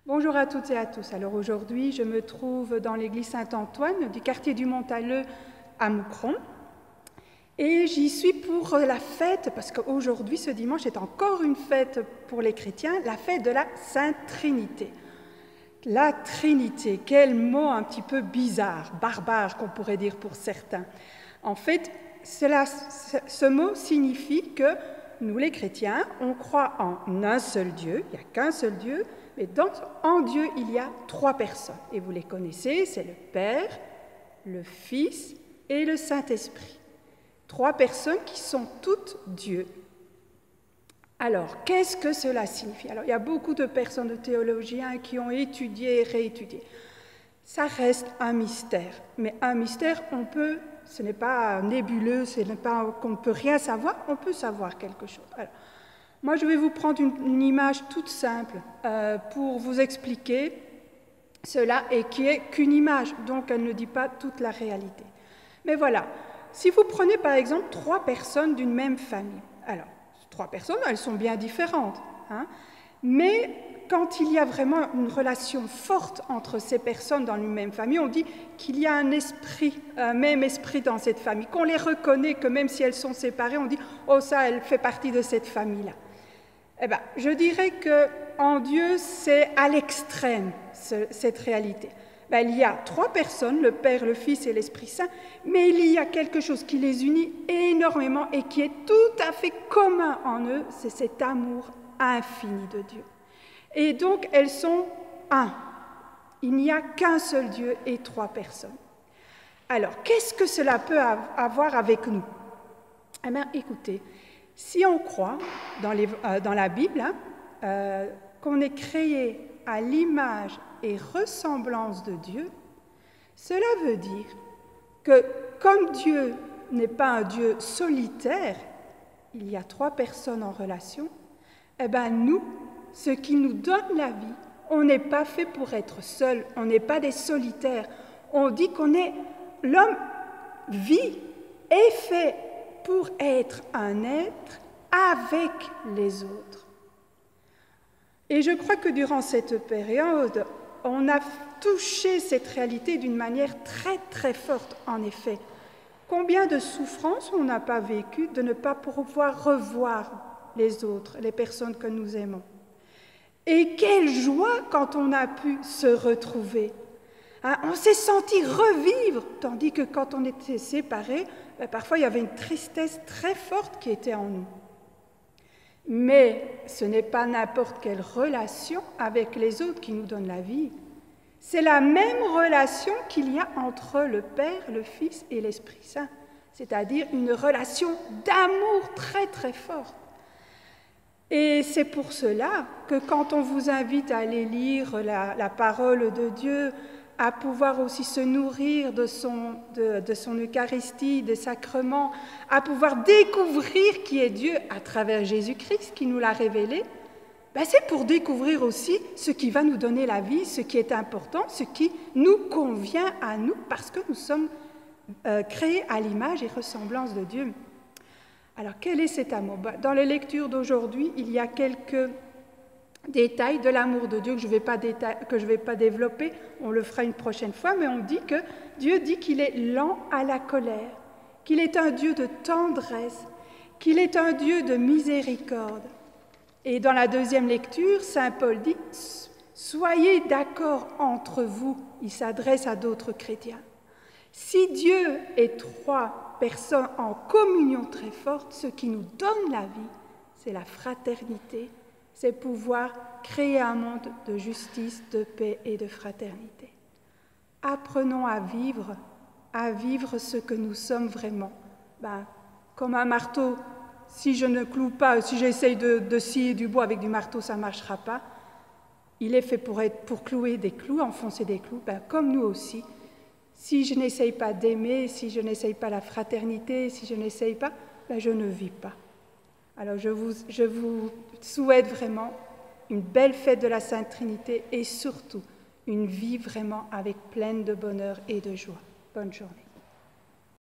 Bonjour à toutes et à tous. Alors aujourd'hui, je me trouve dans l'église Saint-Antoine du quartier du Montalleux à Moucron. Et j'y suis pour la fête, parce qu'aujourd'hui, ce dimanche, est encore une fête pour les chrétiens, la fête de la Sainte Trinité. La Trinité, quel mot un petit peu bizarre, barbare qu'on pourrait dire pour certains. En fait, ce mot signifie que nous, les chrétiens, on croit en un seul Dieu, il n'y a qu'un seul Dieu, mais en Dieu, il y a trois personnes. Et vous les connaissez, c'est le Père, le Fils et le Saint-Esprit. Trois personnes qui sont toutes Dieu. Alors, qu'est-ce que cela signifie? Alors, il y a beaucoup de personnes, de théologiens, qui ont étudié et réétudié. Ça reste un mystère. Mais un mystère, ce n'est pas nébuleux, ce n'est pas qu'on ne peut rien savoir, on peut savoir quelque chose. Alors, moi, je vais vous prendre une image toute simple pour vous expliquer cela, et qui est qu'une image, donc elle ne dit pas toute la réalité. Mais voilà, si vous prenez par exemple trois personnes d'une même famille, alors, trois personnes, elles sont bien différentes, hein, mais quand il y a vraiment une relation forte entre ces personnes dans une même famille, on dit qu'il y a un même esprit dans cette famille, qu'on les reconnaît, que même si elles sont séparées, on dit « Oh, ça, elle fait partie de cette famille-là ». Eh bien, je dirais qu'en Dieu, c'est à l'extrême, cette réalité. Ben, il y a trois personnes, le Père, le Fils et l'Esprit Saint, mais il y a quelque chose qui les unit énormément et qui est tout à fait commun en eux, c'est cet amour infini de Dieu. Et donc, elles sont un. Il n'y a qu'un seul Dieu et trois personnes. Alors, qu'est-ce que cela peut avoir avec nous? Eh bien, écoutez, si on croit dans la Bible qu'on est créé à l'image et ressemblance de Dieu, cela veut dire que comme Dieu n'est pas un Dieu solitaire, il y a trois personnes en relation, eh bien nous, ce qui nous donne la vie, on n'est pas fait pour être seul, on n'est pas des solitaires. On dit l'homme vit et fait pour être un être avec les autres. Et je crois que durant cette période, on a touché cette réalité d'une manière très très forte, en effet. Combien de souffrances on n'a pas vécues de ne pas pouvoir revoir les autres, les personnes que nous aimons. Et quelle joie quand on a pu se retrouver. Hein, on s'est senti revivre, tandis que quand on était séparés, parfois il y avait une tristesse très forte qui était en nous. Mais ce n'est pas n'importe quelle relation avec les autres qui nous donne la vie. C'est la même relation qu'il y a entre le Père, le Fils et l'Esprit Saint, c'est-à-dire une relation d'amour très très forte. Et c'est pour cela que quand on vous invite à aller lire la parole de Dieu, à pouvoir aussi se nourrir de son Eucharistie, des sacrements, à pouvoir découvrir qui est Dieu à travers Jésus-Christ qui nous l'a révélé, c'est pour découvrir aussi ce qui va nous donner la vie, ce qui est important, ce qui nous convient à nous, parce que nous sommes créés à l'image et ressemblance de Dieu. Alors, quel est cet amour? Dans les lectures d'aujourd'hui, il y a quelques détails de l'amour de Dieu que je ne vais pas développer, on le fera une prochaine fois, mais on dit que Dieu dit qu'il est lent à la colère, qu'il est un Dieu de tendresse, qu'il est un Dieu de miséricorde. Et dans la deuxième lecture, saint Paul dit « Soyez d'accord entre vous », il s'adresse à d'autres chrétiens. Si Dieu est trois personnes en communion très forte, ce qui nous donne la vie, c'est la fraternité, c'est pouvoir créer un monde de justice, de paix et de fraternité. Apprenons à vivre ce que nous sommes vraiment. Comme un marteau, si je ne cloue pas, si j'essaye de scier du bois avec du marteau, ça ne marchera pas. Il est fait pour clouer des clous, enfoncer des clous, comme nous aussi. Si je n'essaye pas d'aimer, si je n'essaye pas la fraternité, si je n'essaye pas, je ne vis pas. Alors je vous souhaite vraiment une belle fête de la Sainte Trinité et surtout une vie vraiment avec pleine de bonheur et de joie. Bonne journée.